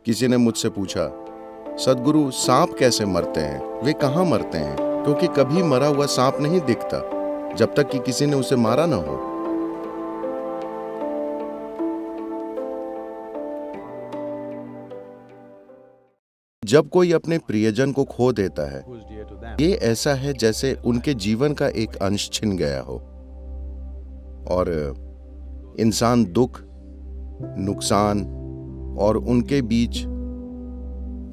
किसी ने मुझसे पूछा, सद्गुरु सांप कैसे मरते हैं, वे कहाँ मरते हैं? क्योंकि कभी मरा हुआ सांप नहीं दिखता जब तक कि किसी ने उसे मारा न हो। जब कोई अपने प्रियजन को खो देता है, ये ऐसा है जैसे उनके जीवन का एक अंश छिन गया हो। और इंसान दुख, नुकसान और उनके बीच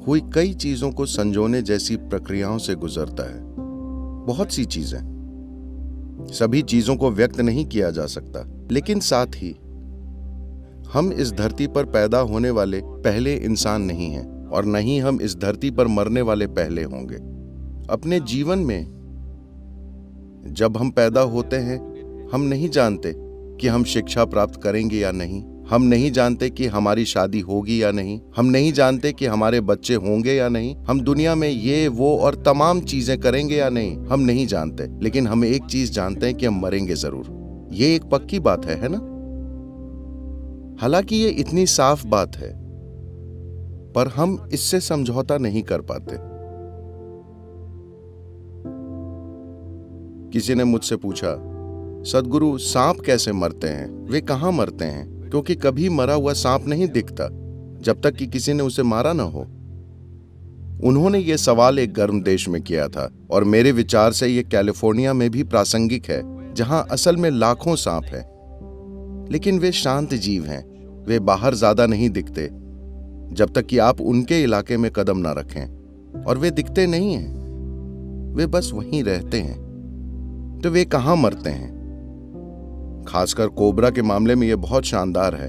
हुई कई चीजों को संजोने जैसी प्रक्रियाओं से गुजरता है। बहुत सी चीजें, सभी चीजों को व्यक्त नहीं किया जा सकता, लेकिन साथ ही हम इस धरती पर पैदा होने वाले पहले इंसान नहीं हैं और न ही हम इस धरती पर मरने वाले पहले होंगे। अपने जीवन में जब हम पैदा होते हैं, हम नहीं जानते कि हम शिक्षा प्राप्त करेंगे या नहीं, हम नहीं जानते कि हमारी शादी होगी या नहीं, हम नहीं जानते कि हमारे बच्चे होंगे या नहीं, हम दुनिया में ये वो और तमाम चीजें करेंगे या नहीं, हम नहीं जानते। लेकिन हम एक चीज जानते हैं कि हम मरेंगे जरूर। ये एक पक्की बात है ना? हालांकि ये इतनी साफ बात है, पर हम इससे समझौता नहीं कर पाते। किसी ने मुझसे पूछा, सद्गुरु सांप कैसे मरते हैं, वे कहाँ मरते हैं? क्योंकि कभी मरा हुआ सांप नहीं दिखता जब तक कि किसी ने उसे मारा न हो। उन्होंने ये सवाल एक गर्म देश में किया था और मेरे विचार से ये कैलिफोर्निया में भी प्रासंगिक है, जहां असल में लाखों सांप हैं। लेकिन वे शांत जीव हैं, वे बाहर ज्यादा नहीं दिखते जब तक कि आप उनके इलाके में कदम ना रखें। और वे दिखते नहीं हैं, वे बस वहीं रहते हैं। तो वे कहाँ मरते हैं? खासकर कोबरा के मामले में यह बहुत शानदार है।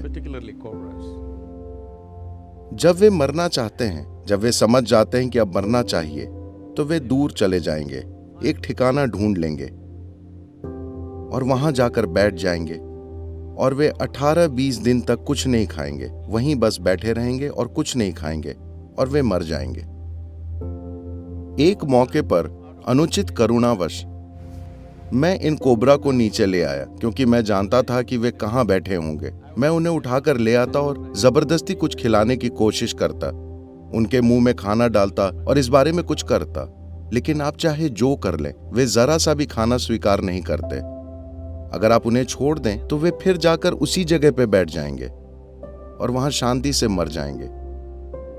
जब वे मरना चाहते हैं, जब वे समझ जाते हैं कि अब मरना चाहिए, तो वे दूर चले जाएंगे, एक ठिकाना ढूंढ लेंगे और वहां जाकर बैठ जाएंगे। और वे 18-20 दिन तक कुछ नहीं खाएंगे, वहीं बस बैठे रहेंगे और कुछ नहीं खाएंगे और वे मर जाएंगे। एक मौके पर अनुचित करुणावश मैं इन कोबरा को नीचे ले आया, क्योंकि मैं जानता था कि वे कहाँ बैठे होंगे। मैं उन्हें उठाकर ले आता और जबरदस्ती कुछ खिलाने की कोशिश करता, उनके मुंह में खाना डालता और इस बारे में कुछ करता। लेकिन आप चाहे जो कर लें, वे जरा सा भी खाना स्वीकार नहीं करते। अगर आप उन्हें छोड़ दें तो वे फिर जाकर उसी जगह पे बैठ जाएंगे और वहां शांति से मर जाएंगे।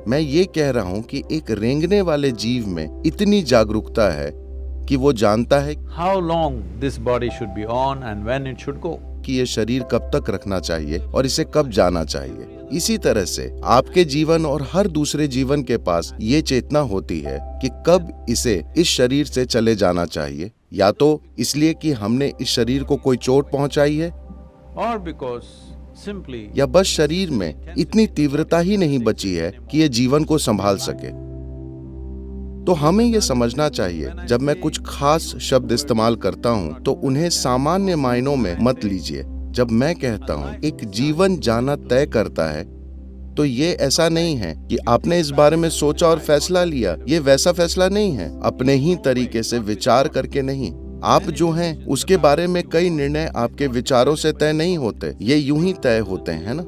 मैं ये कह रहा हूं कि एक रेंगने वाले जीव में इतनी जागरूकता है कि वो जानता है how long this body should be on and when it should go. कि ये शरीर कब तक रखना चाहिए और इसे कब जाना चाहिए। इसी तरह से आपके जीवन और हर दूसरे जीवन के पास ये चेतना होती है कि कब इसे इस शरीर से चले जाना चाहिए, या तो इसलिए कि हमने इस शरीर को कोई चोट पहुंचाई है, Or because simply या बस शरीर में इतनी तीव्रता ही नहीं बची है कि ये जीवन को संभाल सके। तो हमें यह समझना चाहिए, जब मैं कुछ खास शब्द इस्तेमाल करता हूं तो उन्हें सामान्य मायनों में मत लीजिए। जब मैं कहता हूं एक जीवन जाना तय करता है, तो ये ऐसा नहीं है कि आपने इस बारे में सोचा और फैसला लिया। ये वैसा फैसला नहीं है, अपने ही तरीके से विचार करके नहीं। आप जो हैं उसके बारे में कई निर्णय आपके विचारों से तय नहीं होते, ये यूं ही तय होते हैं ना।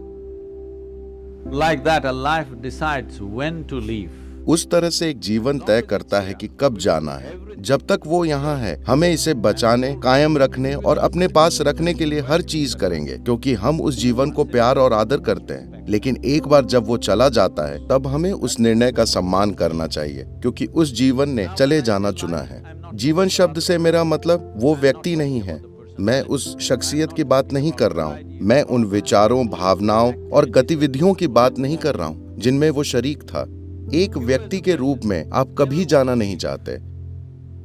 like that a life decides when to leave. उस तरह से एक जीवन तय करता है कि कब जाना है। जब तक वो यहाँ है, हमें इसे बचाने, कायम रखने और अपने पास रखने के लिए हर चीज करेंगे, क्योंकि हम उस जीवन को प्यार और आदर करते हैं। लेकिन एक बार जब वो चला जाता है, तब हमें उस निर्णय का सम्मान करना चाहिए, क्योंकि उस जीवन ने चले जाना चुना है। जीवन शब्द से मेरा मतलब वो व्यक्ति नहीं है। मैं उस शख्सियत की बात नहीं कर रहा हूँ। मैं उन विचारों, भावनाओं और गतिविधियों की बात नहीं कर रहा हूँ जिनमें वो शरीक था। एक व्यक्ति के रूप में आप कभी जाना नहीं चाहते,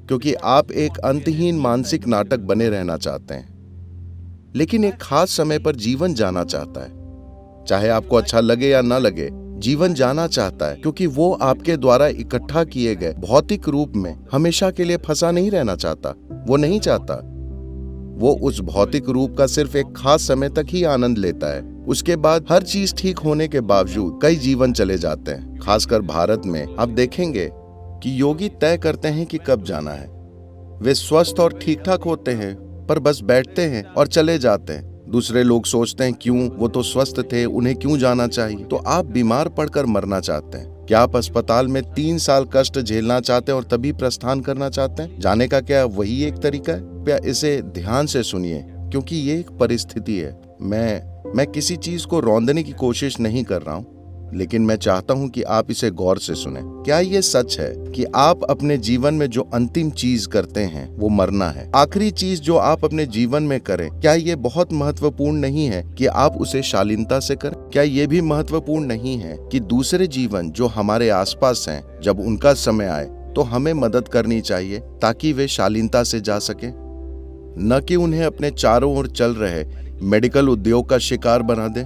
क्योंकि आप एक अंतहीन मानसिक नाटक बने रहना चाहते हैं। लेकिन एक खास समय पर जीवन जाना चाहता है, चाहे आपको अच्छा लगे या ना लगे। जीवन जाना चाहता है क्योंकि वो आपके द्वारा इकट्ठा किए गए भौतिक रूप में हमेशा के लिए फंसा नहीं रहना चाहता। वो नहीं चाहता। वो उस भौतिक रूप का सिर्फ एक खास समय तक ही आनंद लेता है। उसके बाद हर चीज ठीक होने के बावजूद कई जीवन चले जाते हैं। खासकर भारत में आप देखेंगे कि योगी तय करते हैं कि कब जाना है। वे स्वस्थ और ठीक ठाक होते हैं, पर बस बैठते हैं और चले जाते हैं। दूसरे लोग सोचते हैं क्यों, वो तो स्वस्थ थे, उन्हें क्यों जाना चाहिए। तो आप बीमार पड़कर मरना चाहते हैं? क्या आप अस्पताल में 3 साल कष्ट झेलना चाहते हैं और तभी प्रस्थान करना चाहते हैं? जाने का क्या वही एक तरीका है? क्या इसे ध्यान से सुनिए, क्योंकि ये एक परिस्थिति है। मैं किसी चीज को रौंदने की कोशिश नहीं कर रहा हूँ, लेकिन मैं चाहता हूं कि आप इसे गौर से सुनें। क्या ये सच है कि आप अपने जीवन में जो अंतिम चीज करते हैं वो मरना है? आखिरी चीज जो आप अपने जीवन में करें, क्या ये बहुत महत्वपूर्ण नहीं है कि आप उसे शालीनता से करें? क्या ये भी महत्वपूर्ण नहीं है कि दूसरे जीवन जो हमारे आसपास हैं, जब उनका समय आए तो हमें मदद करनी चाहिए ताकि वे शालीनता से जा सके, न कि उन्हें अपने चारों ओर चल रहे मेडिकल उद्योग का शिकार बना दे?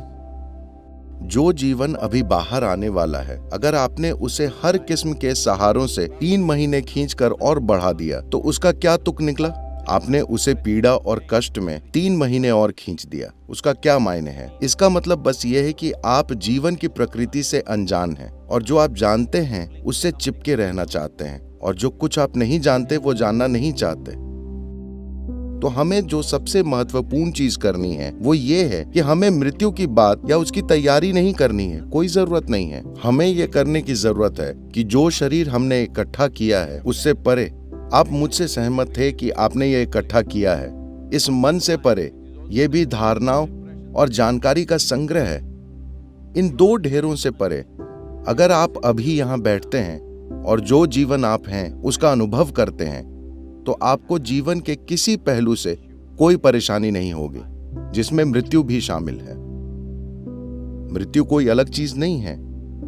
जो जीवन अभी बाहर आने वाला है, अगर आपने उसे हर किस्म के सहारों से 3 महीने खींचकर और बढ़ा दिया तो उसका क्या तुक निकला? आपने उसे पीड़ा और कष्ट में 3 महीने और खींच दिया, उसका क्या मायने है? इसका मतलब बस ये है कि आप जीवन की प्रकृति से अनजान हैं और जो आप जानते हैं उससे चिपके रहना चाहते हैं, और जो कुछ आप नहीं जानते वो जानना नहीं चाहते। तो हमें जो सबसे महत्वपूर्ण चीज करनी है वो ये है कि हमें मृत्यु की बात या उसकी तैयारी नहीं करनी है, कोई जरूरत नहीं है। हमें ये करने की जरूरत है कि जो शरीर हमने इकट्ठा किया है उससे परे, आप मुझसे सहमत थे कि आपने ये इकट्ठा किया है, इस मन से परे ये भी धारणाओं और जानकारी का संग्रह है। इन 2 ढेरों से परे अगर आप अभी यहाँ बैठते हैं और जो जीवन आप हैं उसका अनुभव करते हैं, तो आपको जीवन के किसी पहलू से कोई परेशानी नहीं होगी, जिसमें मृत्यु भी शामिल है। मृत्यु कोई अलग चीज नहीं है।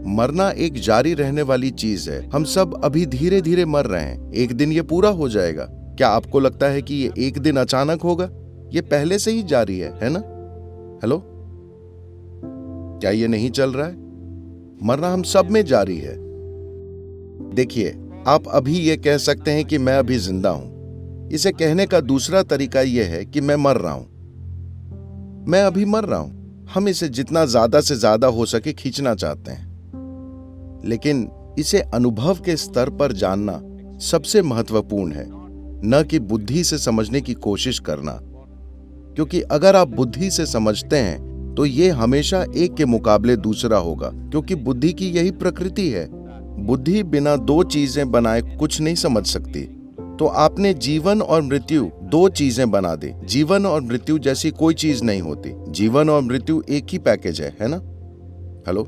मरना एक जारी रहने वाली चीज है। हम सब अभी धीरे धीरे मर रहे हैं, एक दिन ये पूरा हो जाएगा। क्या आपको लगता है कि ये एक दिन अचानक होगा? ये पहले से ही जारी है ना? हेलो, क्या ये नहीं चल रहा है? मरना हम सब में जारी है। देखिए, आप अभी ये कह सकते हैं कि मैं अभी जिंदा हूं। इसे कहने का दूसरा तरीका यह है कि मैं मर रहा हूं। मैं अभी मर रहा हूं। हम इसे जितना ज्यादा से ज्यादा हो सके खींचना चाहते हैं, लेकिन इसे अनुभव के स्तर पर जानना सबसे महत्वपूर्ण है, न कि बुद्धि से समझने की कोशिश करना। क्योंकि अगर आप बुद्धि से समझते हैं तो ये हमेशा एक के मुकाबले दूसरा होगा, क्योंकि बुद्धि की यही प्रकृति है। बुद्धि बिना 2 चीजें बनाए कुछ नहीं समझ सकती। तो आपने जीवन और मृत्यु 2 चीजें बना दी। जीवन और मृत्यु जैसी कोई चीज नहीं होती। जीवन और मृत्यु एक ही पैकेज है ना? हेलो,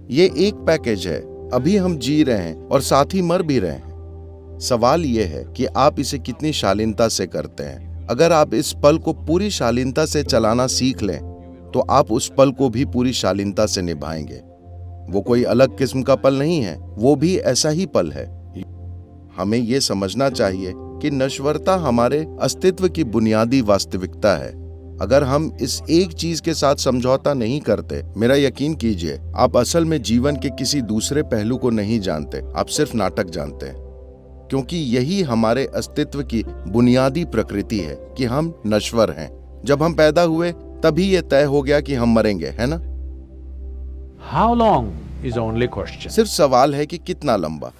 ये एक पैकेज है। अभी हम जी रहे हैं और साथ ही मर भी रहे हैं। सवाल ये है कि आप इसे कितनी शालीनता से करते हैं। अगर आप इस पल को पूरी शालीनता से चलाना सीख लें तो आप उस पल को भी पूरी शालीनता से निभाएंगे। वो कोई अलग किस्म का पल नहीं है, वो भी ऐसा ही पल है। हमें ये समझना चाहिए कि नश्वरता हमारे अस्तित्व की बुनियादी वास्तविकता है। अगर हम इस एक चीज के साथ समझौता नहीं करते, मेरा यकीन कीजिए, आप असल में जीवन के किसी दूसरे पहलू को नहीं जानते, आप सिर्फ नाटक जानते हैं। क्योंकि यही हमारे अस्तित्व की बुनियादी प्रकृति है कि हम नश्वर हैं। जब हम पैदा हुए तभी ये तय हो गया कि हम मरेंगे, है ना? How long is the only question. सिर्फ सवाल है कि कितना लंबा।